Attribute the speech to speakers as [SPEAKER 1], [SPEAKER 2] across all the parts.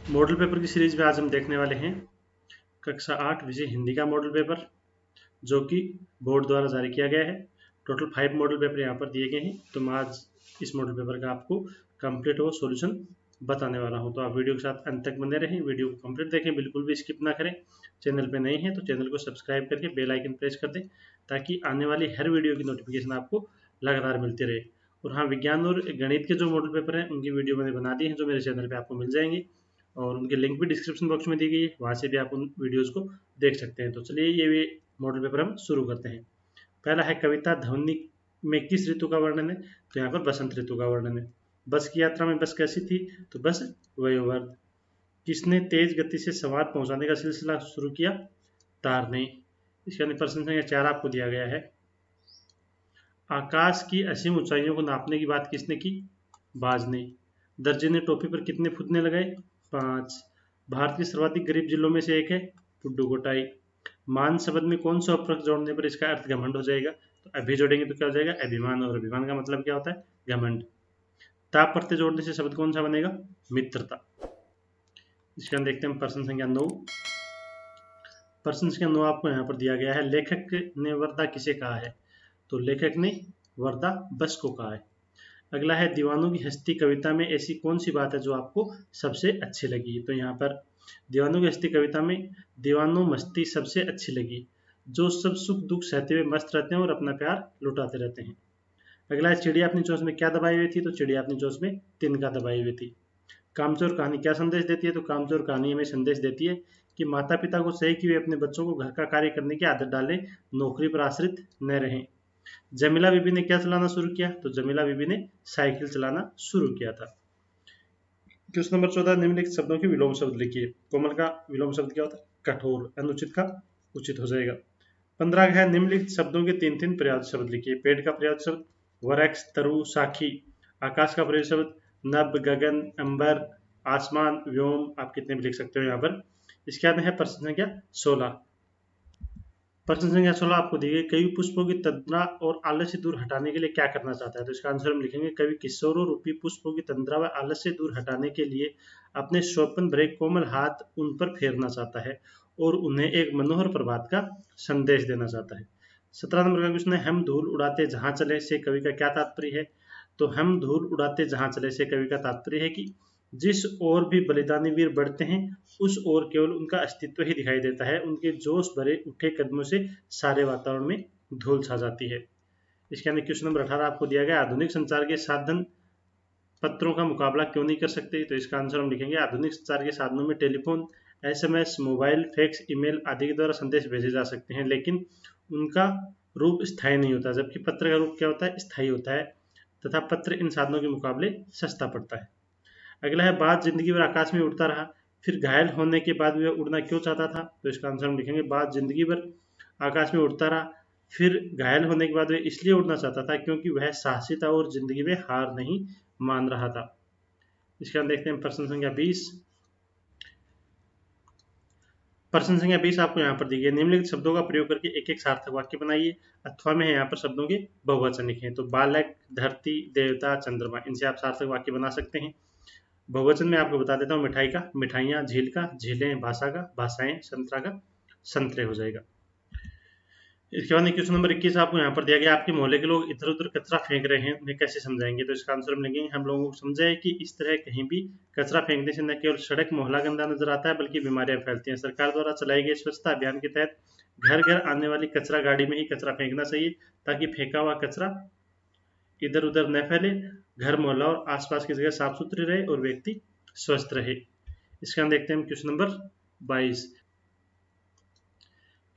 [SPEAKER 1] Model paper की series में आज हम देखने वाले हैं कक्षा 8 विषय हिंदी का मॉडल पेपर, जो कि बोर्ड द्वारा जारी किया गया है। टोटल 5 मॉडल पेपर यहाँ पर दिए गए हैं। तो मैं आज इस मॉडल पेपर का आपको कंप्लीट और सॉल्यूशन बताने वाला हूँ। तो आप वीडियो के साथ अंत तक बने रहें, वीडियो को कंप्लीट देखें, बिल्कुल भी स्किप ना करें। चैनल पे नए हैं तो चैनल को सब्सक्राइब करके बेल आइकन प्रेस कर दें, ताकि आने वाली हर वीडियो की नोटिफिकेशन आपको लगातार मिलती रहे। और हाँ, विज्ञान और गणित के जो मॉडल पेपर हैं उनकी वीडियो मैंने बना दी है, जो मेरे चैनल पे आपको मिल जाएंगे, और उनकी लिंक भी डिस्क्रिप्शन बॉक्स में दी गई है, वहाँ से भी आप उन वीडियोज़ को देख सकते हैं। तो चलिए ये मॉडल पेपर हम शुरू करते हैं। पहला है कविता ध्वनि में किस ऋतु का वर्णन है? तो यहाँ पर बसंत ऋतु का वर्णन है। बस की यात्रा में बस कैसी थी? तो बस वयोवृद्ध। किसने तेज गति से संवाद पहुंचाने का सिलसिला शुरू किया? तार ने। इसके अंदर प्रश्न संख्या 4 आपको दिया गया है। आकाश की असीम ऊंचाइयों को नापने की बात किसने की? बाज ने। दर्जे ने टोपी पर कितने फुदने लगाए? 5। भारत के सर्वाधिक गरीब जिलों में से एक है पुडुकोट्टाई। मान शब्द में कौन सा उपपद जोड़ने पर इसका अर्थ घमंड हो जाएगा? तो अभी जोड़ेंगे तो क्या हो जाएगा? अभिमान। और अभिमान का मतलब क्या होता है? घमंड। ताप प्रत्यय जोड़ने से शब्द कौन सा बनेगा? मित्रता। इसके अंदर देखते हैं प्रश्न संख्या 9। प्रश्न संख्या 9 आपको यहाँ पर दिया गया है। लेखक ने वर्दा किसे कहा है? तो लेखक ने वर्दा बस को कहा है। अगला है दीवानों की हस्ती कविता में ऐसी कौन सी बात है जो आपको सबसे अच्छी लगी? तो यहाँ पर दीवानों की हस्ती कविता में दीवानों मस्ती सबसे अच्छी लगी, जो सब सुख दुख सहते हुए मस्त रहते हैं और अपना प्यार लुटाते रहते हैं। अगला है चिड़िया अपनी चोंच में क्या दबाई हुई थी? तो चिड़िया अपनी चोंच में तिनका दबाई हुई थी। कामचोर कहानी क्या संदेश देती है? तो कामचोर कहानी हमें संदेश देती है कि माता पिता को सही कि वे अपने बच्चों को घर का कार्य करने की आदत डालें, नौकरी पर आश्रित न रहें। जमीला बीबी ने क्या चलाना शुरू किया? तो जमीला बीबी ने साइकिल चलाना शुरू किया था। क्वेश्चन नंबर 14, निम्नलिखित शब्दों के विलोम शब्द लिखिए। कोमल का विलोम शब्द क्या होता है? कठोर। अनुचित का उचित हो जाएगा। 15 है निम्नलिखित शब्दों के 3-3 पर्यायवाची शब्द लिखिए। पेड़ का पर्यायवाची शब्द वृक्ष, तरु, साखी। आकाश का पर्यायवाची शब्द नभ, गगन, अंबर, आसमान, व्योम। आप कितने भी लिख सकते हो यहाँ पर। इसके बाद है प्रश्न संख्या 16। प्रश्न संख्या 16 आपको दी गई। कवि पुष्पों की तंद्रा और आलस्य दूर हटाने के लिए क्या करना चाहता है? तो इसका आंसर हम लिखेंगे कवि किशोरों रूपी पुष्पों की तंद्रा व आलस्य दूर हटाने के लिए अपने शोभन भरे कोमल हाथ उन पर फेरना चाहता है और उन्हें एक मनोहर प्रभात का संदेश देना चाहता है। 17 नंबर का क्वेश्चन है हम धूल उड़ाते जहां चले से कवि का क्या तात्पर्य है? तो हम धूल उड़ाते जहां चले से कवि का तात्पर्य है कि जिस ओर भी बलिदानी वीर बढ़ते हैं उस ओर केवल उनका अस्तित्व ही दिखाई देता है। उनके जोश भरे उठे कदमों से सारे वातावरण में धूल छा जाती है। इसके अंदर क्वेश्चन नंबर 18 आपको दिया गया। आधुनिक संचार के साधन पत्रों का मुकाबला क्यों नहीं कर सकते? तो इसका आंसर हम लिखेंगे आधुनिक संचार के साधनों में telephone, SMS, mobile, fax, email आदि के द्वारा संदेश भेजे जा सकते हैं, लेकिन उनका रूप स्थायी नहीं होता, जबकि पत्र का रूप क्या होता है? स्थायी होता है, तथा पत्र इन साधनों के मुकाबले सस्ता पड़ता है। अगला है बाज जिंदगी भर आकाश में उड़ता रहा, फिर घायल होने के बाद वह उड़ना क्यों चाहता था? तो इसका आंसर हम लिखेंगे बाज जिंदगी भर आकाश में उड़ता रहा, फिर घायल होने के बाद वह इसलिए उड़ना चाहता था क्योंकि वह साहसी था और जिंदगी में हार नहीं मान रहा था। इसके बाद देखते हैं प्रश्न संख्या 20। प्रश्न संख्या 20 आपको यहाँ पर दी गई। निम्नलिखित शब्दों का प्रयोग करके एक एक सार्थक वाक्य बनाइए। अथवा में है यहाँ पर शब्दों के बहुवचन लिखे। तो बालक, धरती, देवता, चंद्रमा, इनसे आप सार्थक वाक्य बना सकते हैं। बहुवचन में आपको बता देता हूँ मिठाई का मिठाइयाँ, झील का झीलें, भाषा का भाषाएं, संतरा का संतरे हो जाएगा। इसके बाद क्वेश्चन नंबर 21 आपको यहाँ पर दिया गया। आपके मोहल्ले के लोग इधर उधर कचरा फेंक रहे हैं, उन्हें कैसे समझाएंगे? तो इसका आंसर हम लिखेंगे हम लोगों को समझाए कि इस तरह कहीं भी कचरा फेंकने से न केवल सड़क मोहल्ला गंदा नजर आता है बल्कि बीमारियां फैलती हैं। सरकार द्वारा चलाई गई स्वच्छता अभियान के तहत घर घर आने वाली कचरा गाड़ी में ही कचरा फेंकना चाहिए, ताकि फेंका हुआ कचरा इधर उधर न फैले, घर मोहल्ला और आसपास की जगह साफ सुथरी रहे और व्यक्ति स्वस्थ रहे। इसका हम देखते हैं क्वेश्चन नंबर 22।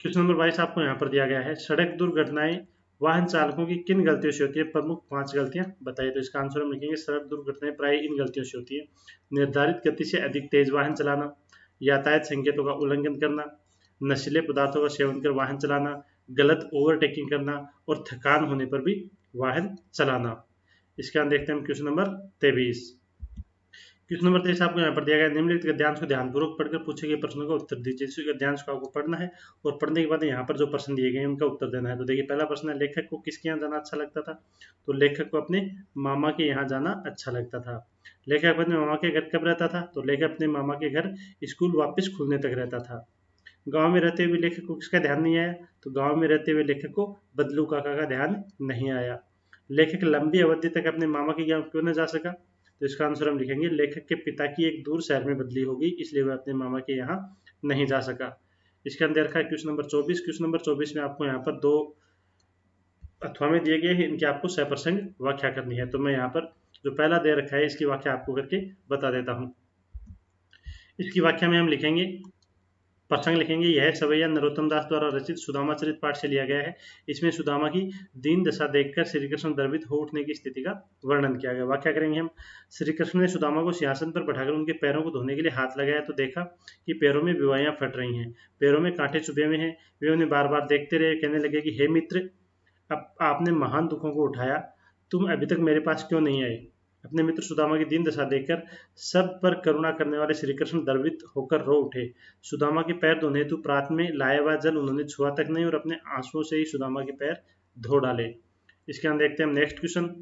[SPEAKER 1] क्वेश्चन नंबर 22 आपको यहाँ पर दिया गया है। सड़क दुर्घटनाएं वाहन चालकों की किन गलतियों से होती है? प्रमुख 5 गलतियां बताइए। तो इसका आंसर हम लिखेंगे सड़क दुर्घटनाएं प्राय इन गलतियों से होती है। निर्धारित गति से अधिक तेज वाहन चलाना, यातायात संकेतों का उल्लंघन करना, नशीले पदार्थों का सेवन कर वाहन चलाना, गलत ओवरटेकिंग करना और थकान होने पर भी वाहन चलाना। इसके बाद देखते हैं क्वेश्चन नंबर 23। क्वेश्चन नंबर 23 आपको यहाँ पर दिया गया। निम्नलिखित गद्यांश को ध्यानपूर्वक पढ़कर पूछे गए प्रश्नों का उत्तर दीजिए। इस गद्यांश को आपको पढ़ना है और पढ़ने के बाद यहाँ पर जो प्रश्न दिए गए हैं उनका उत्तर देना है। तो देखिए पहला प्रश्न है लेखक को किसके यहाँ जाना अच्छा लगता था? तो लेखक को अपने मामा के यहाँ जाना अच्छा लगता था। लेखक अपने मामा के घर कब रहता था? तो लेखक अपने मामा के घर स्कूल वापस खुलने तक रहता था। गांव में रहते हुए लेखक को किसका ध्यान नहीं आया? तो गांव में रहते हुए लेखक को बदलू काका का ध्यान नहीं आया। लेखक लंबी अवधि तक अपने मामा के यहाँ क्यों न जा सका? तो इसका आंसर हम लिखेंगे लेखक के पिता की एक दूर शहर में बदली होगी, इसलिए वह अपने मामा के यहाँ नहीं जा सका। इसके अंदर रखा है क्वेश्चन नंबर 24। क्वेश्चन नंबर 24 में आपको यहाँ पर दो अथवा में दिए गए हैं, इनकी आपको सप्रसंग व्याख्या करनी है। तो मैं यहाँ पर जो पहला दे रखा है इसकी व्याख्या आपको करके बता देता हूँ। इसकी व्याख्या में हम लिखेंगे, प्रसंग लिखेंगे, यह सवैया नरोत्तम दास द्वारा रचित सुदामा चरित पाठ से लिया गया है। इसमें सुदामा की दीन दशा देखकर श्री कृष्ण द्रवित हो उठने की स्थिति का वर्णन किया गया। व्याख्या करेंगे हम। श्री कृष्ण ने सुदामा को सिंहासन पर बैठाकर उनके पैरों को धोने के लिए हाथ लगाया तो देखा कि पैरों में विवाहियां फट रही हैं, पैरों में कांटे चुभे हुए हैं। वे उन्हें बार बार देखते रहे, कहने लगे कि हे मित्र, अब आपने महान दुखों को उठाया, तुम अभी तक मेरे पास क्यों नहीं आए? अपने मित्र सुदामा की दीन दशा देखकर सब पर करुणा करने वाले श्री कृष्ण द्रवित होकर रो उठे। सुदामा के पैर धोने हेतु प्रात में लाया हुआ जल उन्होंने छुआ तक नहीं और अपने आंसुओं से ही सुदामा के पैर धो डाले। इसके अंदर देखते हैं नेक्स्ट क्वेश्चन।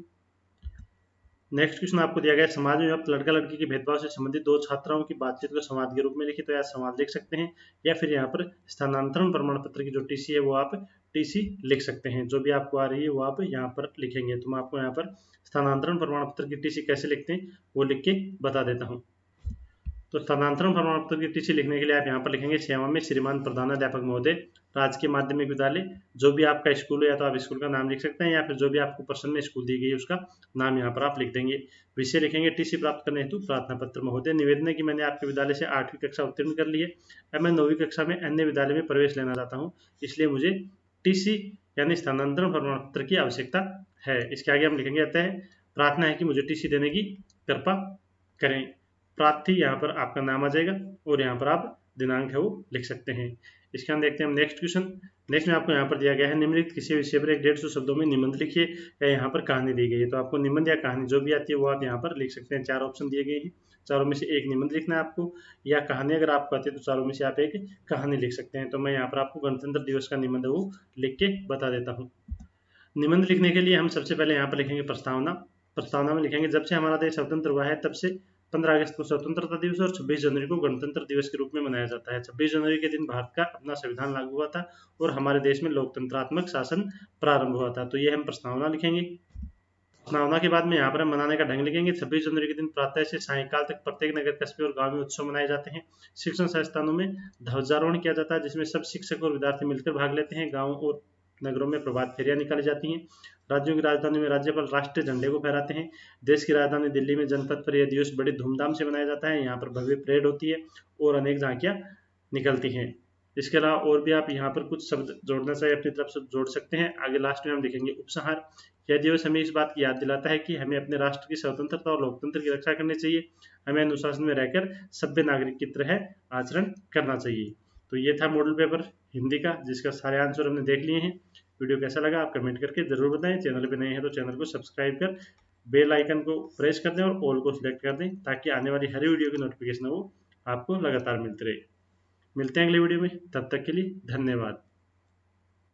[SPEAKER 1] नेक्स्ट क्वेश्चन आपको दिया गया है, समाज में व्याप्त लड़का लड़की के भेदभाव से संबंधित दो छात्राओं की बातचीत को संवाद के रूप में लिखिए। तो या संवाद लिख सकते हैं या फिर यहाँ पर स्थानांतरण प्रमाण पत्र की जो टीसी है वो आप टीसी लिख सकते हैं। जो भी आपको आ रही है वो आप यहाँ पर लिखेंगे। तो मैं आपको यहाँ पर स्थानांतरण प्रमाण पत्र की टीसी कैसे लिखते हैं वो लिख के बता देता हूँ। तो स्थानांतरण प्रमाण पत्र की टीसी लिखने के लिए आप यहाँ पर लिखेंगे सेवा में श्रीमान प्रधानाध्यापक महोदय, राजकीय माध्यमिक विद्यालय, जो भी आपका स्कूल है या तो आप स्कूल का नाम लिख सकते हैं या फिर जो भी आपको प्रश्न में स्कूल दी गई है उसका नाम यहाँ पर आप लिख देंगे। विषय लिखेंगे टीसी प्राप्त करने हेतु प्रार्थना पत्र। महोदय, निवेदन है कि मैंने आपके विद्यालय से 8वीं कक्षा उत्तीर्ण कर ली है, अब मैं 9वीं कक्षा में अन्य विद्यालय में प्रवेश लेना चाहता हूँ, इसलिए मुझे टीसी यानी स्थानांतरण प्रमाण पत्र की आवश्यकता है। इसके आगे हम लिखेंगे अतः प्रार्थना है कि मुझे टीसी देने की कृपा करें। प्रार्थी यहाँ पर आपका नाम आ जाएगा और यहाँ पर आप दिनांक है वो लिख सकते हैं। इसके अंदर देखते हैं हम नेक्स्ट क्वेश्चन। नेक्स्ट में आपको यहाँ पर दिया गया है निम्नलिखित किसी विषय पर 150 शब्दों में निबंध लिखिए या यहाँ पर कहानी दी गई है। तो आपको निबंध या कहानी जो भी आती है वो आप यहाँ पर लिख सकते हैं। 4 ऑप्शन दिए गए हैं, चारों में से एक निबंध लिखना है आपको, या कहानी अगर आपको आती है तो चारों में से आप एक कहानी लिख सकते हैं। तो मैं यहाँ पर आपको गणतंत्र दिवस का निबंध वो लिख के बता देता हूँ। निबंध लिखने के लिए हम सबसे पहले यहाँ पर लिखेंगे प्रस्तावना। प्रस्तावना में लिखेंगे जब से हमारा देश स्वतंत्र हुआ है तब से 15 अगस्त को स्वतंत्रता दिवस और 26 जनवरी को गणतंत्र दिवस के रूप में मनाया जाता है। 26 जनवरी के दिन भारत का अपना संविधान लागू हुआ था और हमारे देश में लोकतंत्रात्मक शासन प्रारंभ हुआ था। तो ये हम प्रस्तावना लिखेंगे। प्रस्तावना के बाद में यहाँ पर हम मनाने का ढंग लिखेंगे। 26 जनवरी के दिन प्रातः से सायंकाल तक प्रत्येक नगर कस्बे और गांव में उत्सव मनाए जाते हैं। शिक्षण संस्थानों में ध्वजारोहण किया जाता है जिसमें सब शिक्षक और विद्यार्थी मिलकर भाग लेते हैं। गाँव और नगरों में प्रभात फेरियां निकाली जाती हैं। राज्यों की राजधानी में राज्यपाल राष्ट्रीय झंडे को फहराते हैं। देश की राजधानी दिल्ली में जनपद पर यह दिवस बड़ी धूमधाम से मनाया जाता है। यहाँ पर भव्य परेड होती है और अनेक झांकियां निकलती हैं। इसके अलावा और भी आप यहाँ पर कुछ शब्द जोड़ना चाहिए अपनी तरफ से जोड़ सकते हैं। आगे लास्ट में हम लिखेंगे उपसंहार। यह दिवस हमें इस बात की याद दिलाता है कि हमें अपने राष्ट्र की स्वतंत्रता और लोकतंत्र की रक्षा करनी चाहिए। हमें अनुशासन में रहकर सभ्य नागरिक की तरह आचरण करना चाहिए। तो ये था मॉडल पेपर हिंदी का, जिसका सारे आंसर हमने देख लिए हैं। वीडियो कैसा लगा आप कमेंट करके जरूर बताएं। चैनल पे नए हैं तो चैनल को सब्सक्राइब कर बेल आइकन को प्रेस कर दें और ऑल को सिलेक्ट कर दें ताकि आने वाली हर वीडियो की नोटिफिकेशन वो आपको लगातार मिलते रहे। मिलते हैं अगले वीडियो में, तब तक के लिए धन्यवाद।